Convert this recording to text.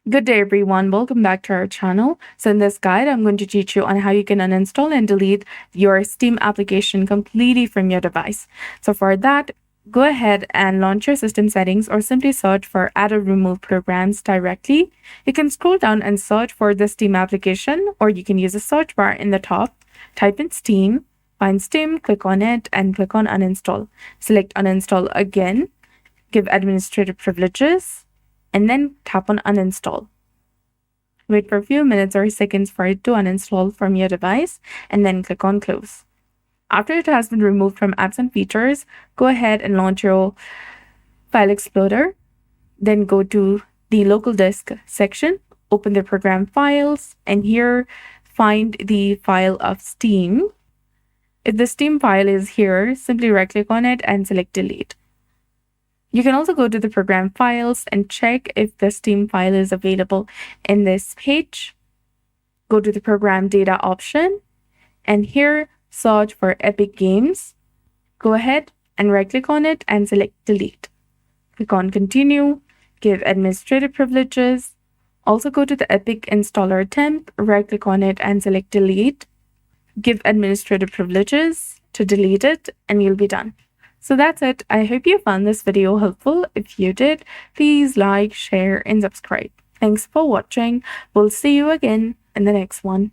Good day, everyone. Welcome back to our channel. So in this guide, I'm going to teach you on how you can uninstall and delete your Steam application completely from your device. So for that, go ahead and launch your system settings or simply search for add or remove programs directly. You can scroll down and search for the Steam application, or you can use a search bar in the top, type in Steam, find Steam, click on it, and click on uninstall. Select uninstall again, give administrative privileges, and then tap on uninstall. Wait for a few minutes or seconds for it to uninstall from your device, and then click on close. After it has been removed from apps and features, go ahead and launch your File Explorer. Then go to the local disk section, open the program files, and here find the file of Steam. If the Steam file is here, simply right click on it and select delete. You can also go to the program files and check if the Steam file is available in this page. Go to the program data option, and here search for Epic Games. Go ahead and right click on it and select delete. Click on continue, give administrative privileges. Also go to the Epic installer temp, right click on it and select delete. Give administrative privileges to delete it, and you'll be done. So that's it. I hope you found this video helpful. If you did, please like, share, and subscribe. Thanks for watching. We'll see you again in the next one.